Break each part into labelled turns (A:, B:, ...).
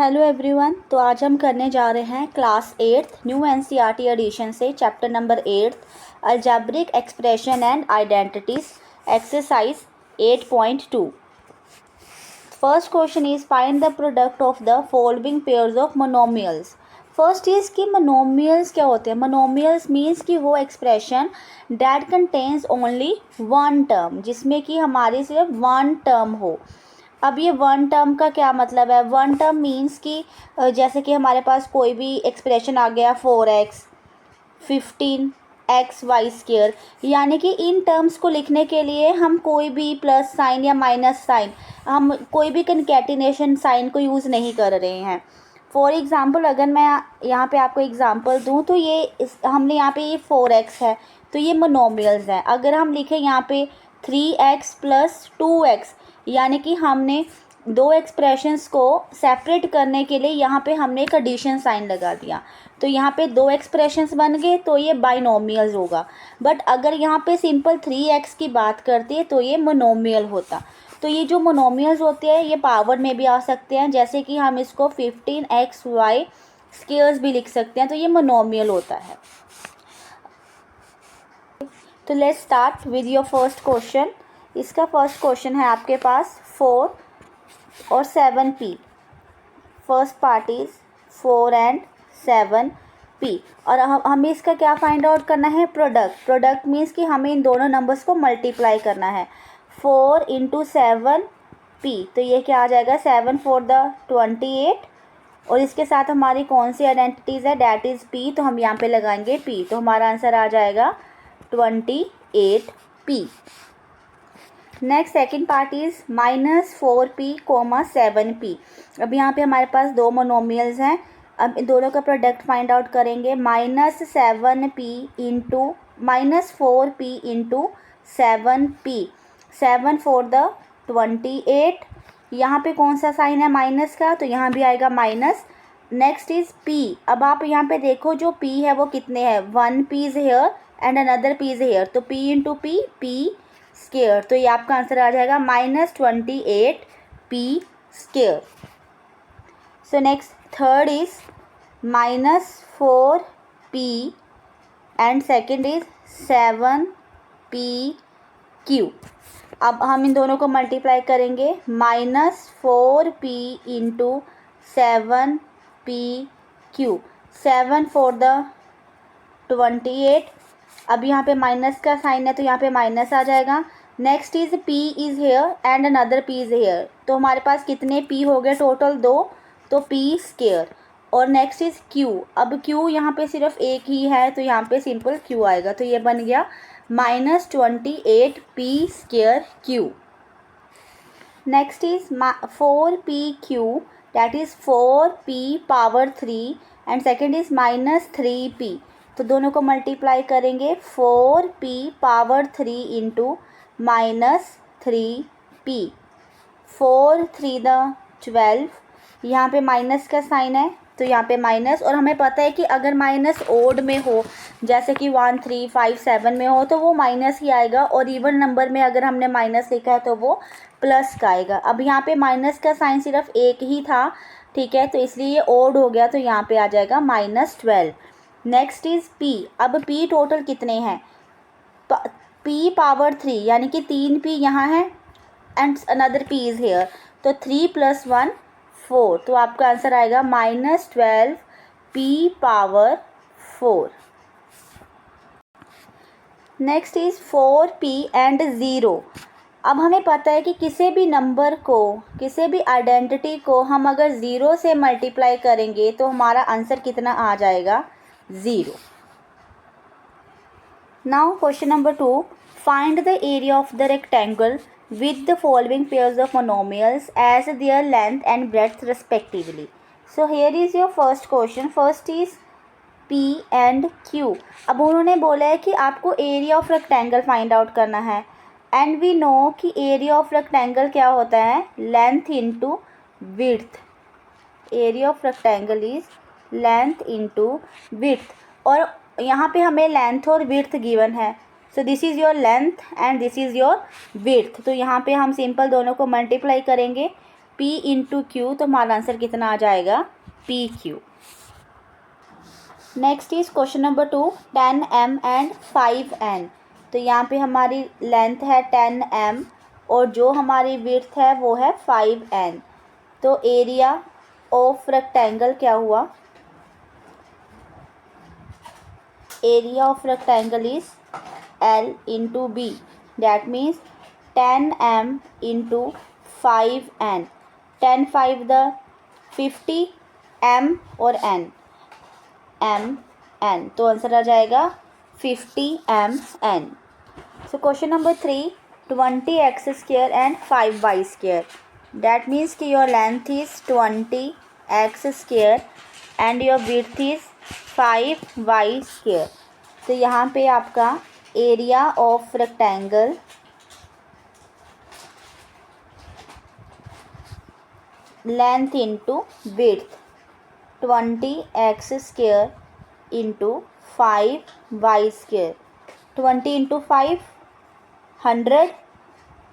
A: Hello everyone. तो आज हम करने जा रहे हैं क्लास 8 न्यू एनसीईआरटी एडिशन से chapter number 8 algebraic expression and identities exercise 8.2। First question is find the product of the following pairs of monomials. First is कि मोनोमियल्स क्या होते हैं। मोनोमियल्स मीन्स कि वो expression that contains only one term, जिसमें कि हमारी सिर्फ वन टर्म हो। अब ये वन टर्म का क्या मतलब है। वन टर्म मीन्स कि जैसे कि हमारे पास कोई भी एक्सप्रेशन आ गया 4x 15xy², यानी कि इन टर्म्स को लिखने के लिए हम कोई भी प्लस साइन या माइनस साइन, हम कोई भी कंकैटिनेशन साइन को यूज़ नहीं कर रहे हैं। फॉर एग्ज़ाम्पल अगर मैं यहाँ पे आपको एग्ज़ाम्पल दूँ तो हमने यहाँ पे ये 4x है तो ये मोनोमियल्स हैं। अगर हम लिखें यहाँ पे 3x + 2x, यानी कि हमने दो एक्सप्रेशंस को सेपरेट करने के लिए यहाँ पे हमने एक एडिशन साइन लगा दिया, तो यहाँ पे दो एक्सप्रेशंस बन गए तो ये बाइनोमियल्स होगा। बट अगर यहाँ पे सिंपल 3x की बात करते हैं तो ये मोनोमियल होता। तो ये जो मोनोमियल्स होते हैं ये पावर में भी आ सकते हैं, जैसे कि हम इसको 15xy² भी लिख सकते हैं, तो ये मोनोमियल होता है। तो let's start with your first question. इसका फर्स्ट क्वेश्चन है आपके पास 4 और 7p। First part is 4 and 7p और हमें इसका क्या फाइंड आउट करना है, प्रोडक्ट। प्रोडक्ट मीन्स कि हमें इन दोनों नंबर्स को मल्टीप्लाई करना है। 4 × 7p, तो ये क्या आ जाएगा 7 4 28, और इसके साथ हमारी कौन सी आइडेंटिटीज़ है, डैट इज़ p, तो हम यहाँ पे लगाएंगे p, तो हमारा आंसर आ जाएगा 28p। Next second part is -4p, 7p। अब यहाँ पे हमारे पास दो मोनोमियल्स हैं। अब इन दोनों का प्रोडक्ट फाइंड आउट करेंगे। -4p × 7p, 7 4 28। यहाँ पे कौन सा साइन है माइनस का, तो यहाँ भी आएगा माइनस। Next is p। अब आप यहाँ पे देखो जो p है वो कितने हैं, 1 p is here and another p is here, तो p × p स्क्वायर, तो ये आपका आंसर आ जाएगा -28p²। So next third is -4p and second is 7pq। अब हम इन दोनों को मल्टीप्लाई करेंगे। -4p × 7pq, 7 4 28। अब यहाँ पे माइनस का साइन है तो यहाँ पे माइनस आ जाएगा। Next is p is here and another p is here, तो हमारे पास कितने p हो गए टोटल, 2, तो p²। और नेक्स्ट इज़ q। अब q यहाँ पे सिर्फ एक ही है तो यहाँ पे सिंपल q आएगा, तो ये बन गया -28p²q। Next is 4pq, that is 4p³ and second is -3p, तो दोनों को मल्टीप्लाई करेंगे। 4p³ × -3p, 4 3 12। यहाँ पे माइनस का साइन है तो यहाँ पे माइनस, और हमें पता है कि अगर माइनस ओड में हो, जैसे कि 1 3 5 7 में हो, तो वो माइनस ही आएगा, और इवन नंबर में अगर हमने माइनस लिखा है तो वो प्लस का आएगा। अब यहाँ पे माइनस का साइन सिर्फ एक ही था, ठीक है, तो इसलिए ये ओड हो गया, तो यहाँ पे आ जाएगा -12। Next is p। अब p टोटल कितने हैं, p³ यानी कि 3p यहाँ है and another p is here, तो 3 + 1 4, तो आपका आंसर आएगा -12p⁴। Next is 4p and 0। अब हमें पता है कि किसी भी नंबर को, किसी भी आइडेंटिटी को हम अगर 0 से मल्टीप्लाई करेंगे तो हमारा आंसर कितना आ जाएगा, 0। Now question number 2, find the area of the rectangle with the following pairs of monomials as their length and breadth respectively. So here is your first question. First is p and q. अब उन्होंने बोला है कि आपको area of rectangle find out करना है, and we know कि area of rectangle क्या होता है, length into width. Area of rectangle is length into width, और यहाँ पे हमें लेंथ और विड्थ गिवन है, so this is your length and this is your width. तो यहाँ पे हम सिंपल दोनों को मल्टीप्लाई करेंगे। p P इंटू क्यू, तो हमारा आंसर कितना आ जाएगा PQ। Next is question number 2, 10M and 5N। तो यहाँ पे हमारी लेंथ है 10M और जो हमारी विड्थ है वो है 5N। तो एरिया ऑफ रेक्टेंगल क्या हुआ, area of rectangle is L into B, that means 10M into 5N। 10 5 the 50, M और N, MN, तो आंसर आ जाएगा 50MN। So question number 3, 20x² and 5y², that means कि your length is 20x² and your width is 5y²। तो यहाँ पे आपका area of rectangle length into width 20x² into 5y², 20 into 5 100,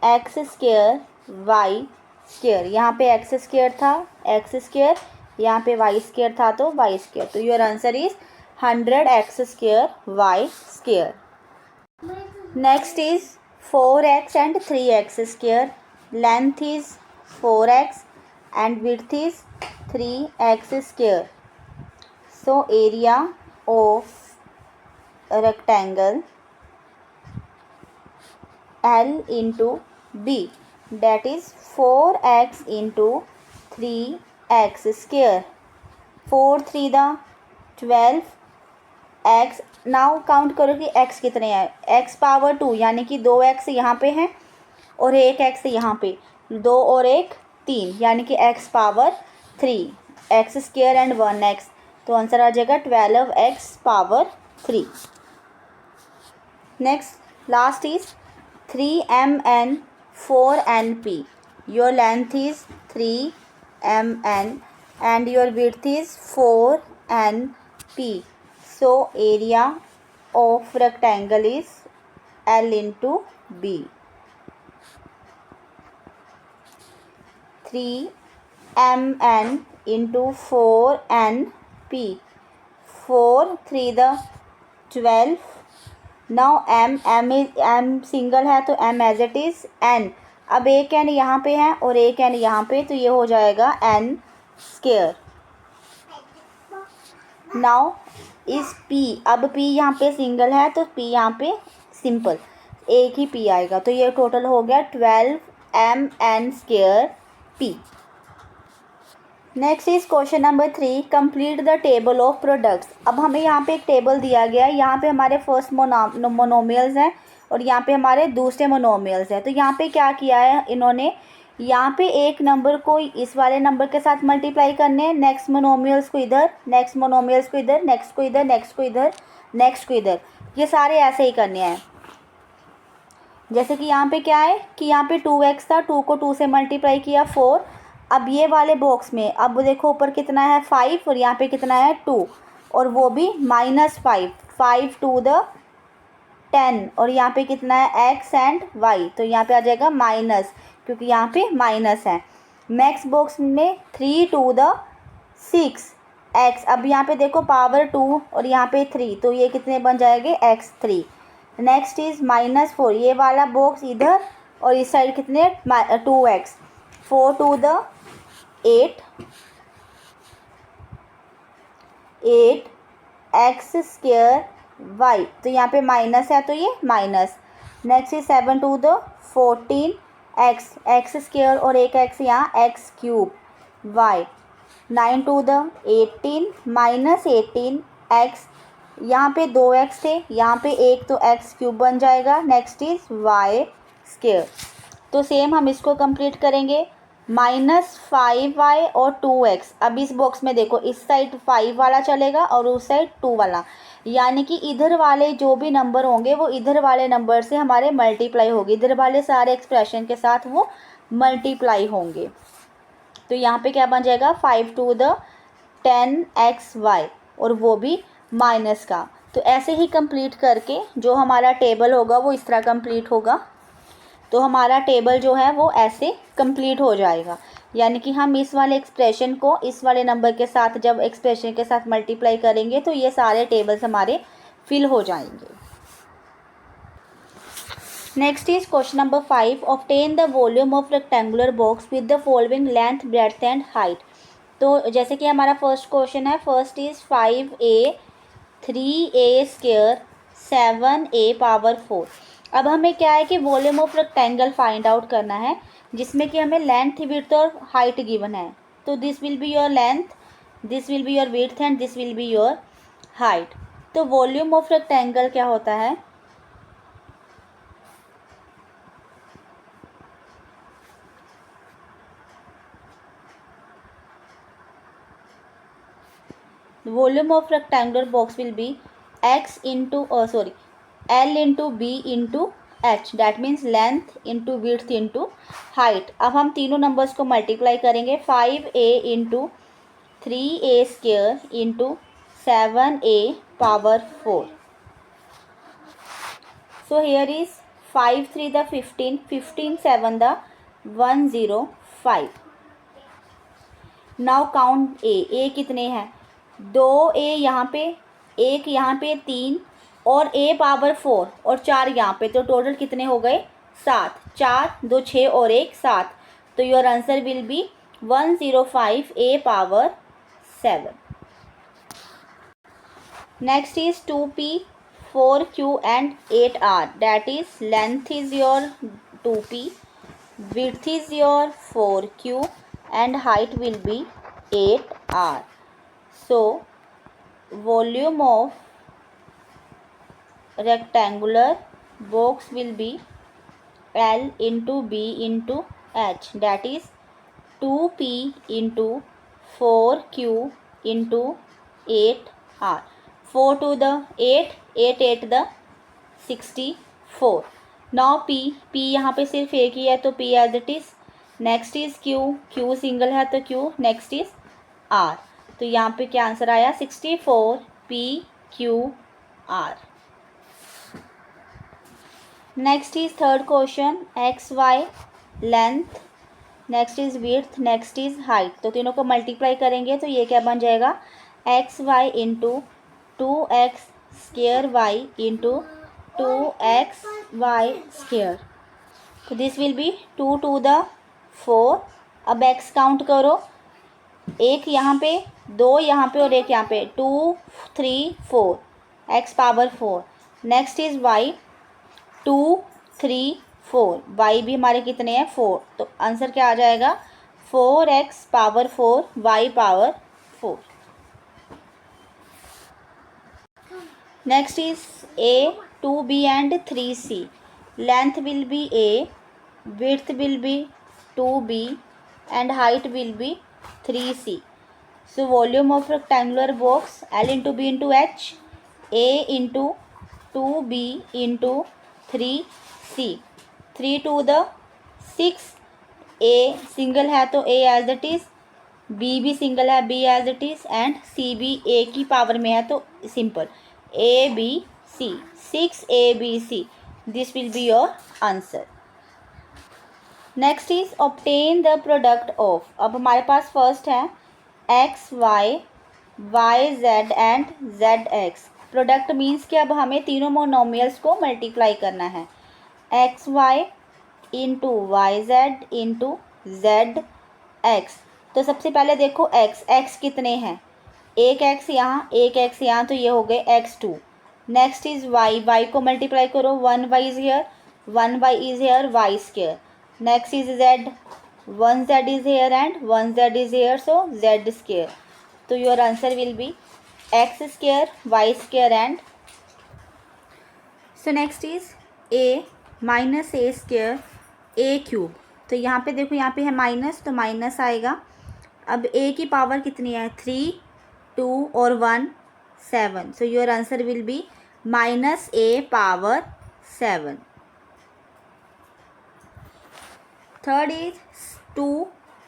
A: x² y², यहाँ पे x² था x², यहाँ पे y² था तो y², तो your answer is 100x² y²। Next is 4x and 3x², length is 4x and width is 3x²। So area of rectangle L into B, that is 4x into 3x², 4 3 the 12, x, now count करो कि x कितने हैं, x power 2 यानी कि 2x यहाँ पे है और 1x यहाँ पे, 2 और 1 3 यानी कि x power 3, x² and 1x, तो आंसर आ जाएगा 12x power 3। Next last is 3MN 4NP, your length is 3MN and your width is 4NP। So area of rectangle is L into B। 3MN into 4NP, 4 3 the 12, now M single है तो M as it is N, अब एक N यहाँ पे है और एक N यहाँ पे, तो ये हो जाएगा N²। नाउ इस P, अब P यहाँ पे सिंगल है तो P यहाँ पे सिंपल एक ही P आएगा, तो ये टोटल हो गया 12MN² P। Next is question number 3, complete the table of products. अब हमें यहाँ पे एक टेबल दिया गया है, यहाँ पे हमारे फर्स्ट मोनोमियल्स हैं और यहाँ पे हमारे दूसरे मोनोमियल्स हैं। तो यहाँ पे क्या किया है इन्होंने, यहाँ पे एक नंबर को इस वाले नंबर के साथ मल्टीप्लाई करने हैं, नेक्स्ट मोनोमियल्स को इधर, नेक्स्ट मोनोमियल्स को इधर, नेक्स्ट को इधर, नेक्स्ट को इधर, नेक्स्ट को इधर, ये सारे ऐसे ही करने हैं। जैसे कि यहाँ पे क्या है कि यहाँ पे 2x था, 2 को 2 से मल्टीप्लाई किया 4, अब ये वाले बॉक्स में अब देखो ऊपर कितना है 5 और यहाँ पे कितना है 2, और वो भी -5, 5 2 द 10, और यहाँ पे कितना है x एंड y, तो यहाँ पे आ जाएगा माइनस क्योंकि यहाँ पे माइनस है। नेक्स्ट बॉक्स में 3 2 द 6x, अब यहाँ पे देखो पावर 2 और यहाँ पे 3, तो ये कितने बन जाएंगे x3। नेक्स्ट इज -4, ये वाला बॉक्स इधर और इस साइड कितने 2x, 4 2 द 8 8x² y, तो यहाँ पे माइनस है तो ये minus. Next is 7 2 the 14x, x² और एक x यहाँ x³ y, 9 2 द 18 -18x, यहाँ पे 2x थे, यहाँ पे एक तो x³ बन जाएगा। नेक्स्ट इज y², तो सेम हम इसको कंप्लीट करेंगे, -5y और 2x। अब इस बॉक्स में देखो इस साइड 5 वाला चलेगा और उस साइड 2 वाला, यानी कि इधर वाले जो भी नंबर होंगे वो इधर वाले नंबर से हमारे मल्टीप्लाई होगी, इधर वाले सारे एक्सप्रेशन के साथ वो मल्टीप्लाई होंगे। तो यहाँ पे क्या बन जाएगा 5 2 द 10xy और वो भी माइनस का। तो ऐसे ही कंप्लीट करके जो हमारा टेबल होगा वो इस तरह कंप्लीट होगा, तो हमारा टेबल जो है वो ऐसे कंप्लीट हो जाएगा। यानी कि हम इस वाले एक्सप्रेशन को इस वाले नंबर के साथ जब एक्सप्रेशन के साथ मल्टीप्लाई करेंगे तो ये सारे टेबल्स हमारे फिल हो जाएंगे। Next is question number 5, obtain the volume of rectangular box with the following length, breadth and height. तो जैसे कि हमारा फर्स्ट क्वेश्चन है, first is 5a 3a square 7a power 4। अब हमें क्या है कि volume of rectangle find out करना है, जिसमें कि हमें लेंथ, विड्थ और हाइट गिवन है। तो this will be your length, this will be your width and this will be your height. तो वॉल्यूम ऑफ रेक्टेंगल क्या होता है, volume of rectangular box will be x into L into b into h, that means length into width into height। अब हम तीनों numbers को multiply करेंगे, 5a into 3a square into 7a power 4। so here is 5 3 the 15, 15 7 the 105। now count a कितने हैं, 2a यहाँ पे, एक यहाँ पे, 3 और a पावर 4 और 4 यहाँ पे, तो टोटल कितने हो गए, 7, 4 2 6 और 1 7। तो your answer will B 105 a power 7। Next is 2p 4q and 8r, that is length is your 2p, width is your 4q and height will be 8r। so volume of rectangular box will be L into b into h, that is 2p into 4q into 8r। 4 to the 8, 8 8 the 64। Now p यहाँ पे सिर्फ एक ही है तो p as it is. Next is q single है तो q। Next is r, तो यहाँ पे क्या आंसर आया, 64 p q r। Next is third question, x y length, next is width, next is height. तो तीनों को मल्टीप्लाई करेंगे तो ये क्या बन जाएगा, X Y into 2x square Y into 2x Y square. तो this will be 2 to the 4। अब x काउंट करो, एक यहाँ पे, 2 यहाँ पे और एक यहाँ पे, 2 3 4, x power 4। Next is y 2 3 4, y भी हमारे कितने हैं 4। तो आंसर क्या आ जाएगा, 4x power 4 y power 4। Next is a 2b and 3c, length will be a, width will be 2b and height will be 3c। so volume of rectangular box L into b into h, a into 2b into 3c। 3 to the 6, a single है तो a as it is, b भी single है b as it is and c भी a की power में है तो simple, a b c, 6 a b c, this will be your answer। Next is obtain the product of. अब हमारे पास फर्स्ट है x y, y z and z x. Product means कि अब हमें तीनों मोनोमियल्स को मल्टीप्लाई करना है, x Y into y z into z x. तो सबसे पहले देखो एक्स कितने हैं, एक एक्स यहाँ एक एक्स यहाँ, तो ये हो गए x2। नेक्स्ट इज वाई को मल्टीप्लाई करो, 1 y is here, 1 y is here, y square. Next is z, 1 z is here and 1 z is here, so z square. तो your answer will be x square y square and. So next is a minus a square a cube. तो यहाँ पे देखो, यहाँ पे है minus तो minus आएगा। अब a की पावर कितनी है, 3 2 और 1 7। So your answer will B minus a power 7। Third is 2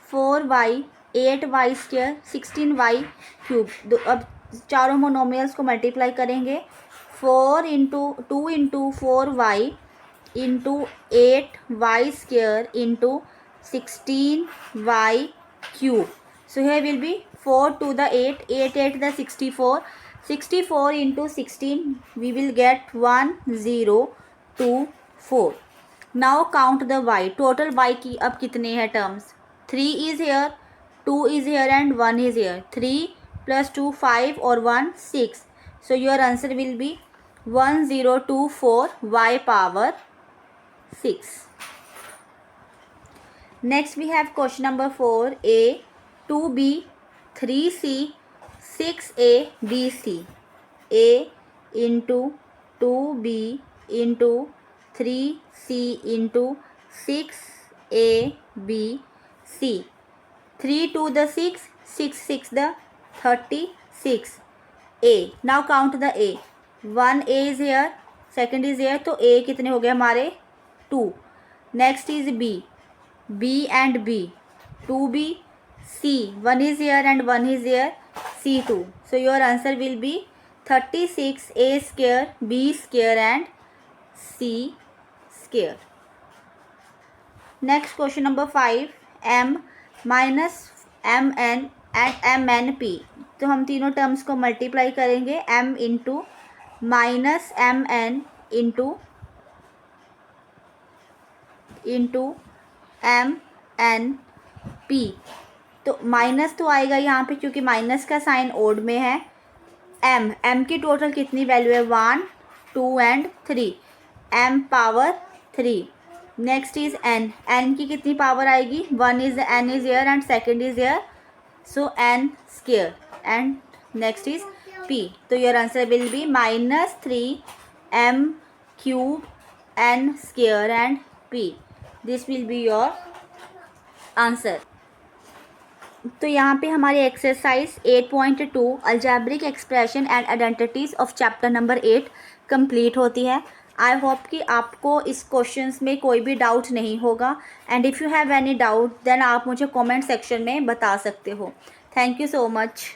A: 4 y 8 y square 16 y cube. अब चारों मोनोमियल्स को मल्टीप्लाई करेंगे, 4 into 2 into 4 y into 8 y square into 16y³. So here will be 4 to the 8, 8 8 the 64, 64 into 16 we will get 1024. Now count the y. Total y की अब कितने हैं terms? 3 is here, 2 is here and 1 is here. 3 plus 2 5 or 1 6. So your answer will be 1024 y power 6. Next we have question number 4a, 2b, 3c, 6a, bc. a into 2b into 3c into 6a, b, c. 3 to the 6, 6 6 the 36. a. Now count the a. 1 a is here, second is here, तो a कितने हो गए हमारे 2. Next is b. b and b, 2b, c, 1 is here and 1 is here, c2. So your answer will be 36 a square, b square and c square. Next question number 5, m minus mn and mnp. तो हम तीनों terms को multiply करेंगे, m into minus mn into mnp. तो minus तो आएगा यहाँ पे क्योंकि माइनस का साइन ओड में है. m की टोटल कितनी वैल्यू है 1 2 and 3, m power 3. Next is n की कितनी पावर आएगी 1 is n is air and second is air, so n square and next is p. तो your answer will B -3m cube n square and p. This will be your answer. तो यहाँ पे हमारी exercise 8.2 algebraic expression and identities of chapter number 8 complete होती है. I hope कि आपको इस क्वेश्चंस में कोई भी डाउट नहीं होगा. And if you have any doubt then आप मुझे कमेंट सेक्शन में बता सकते हो. Thank you so much.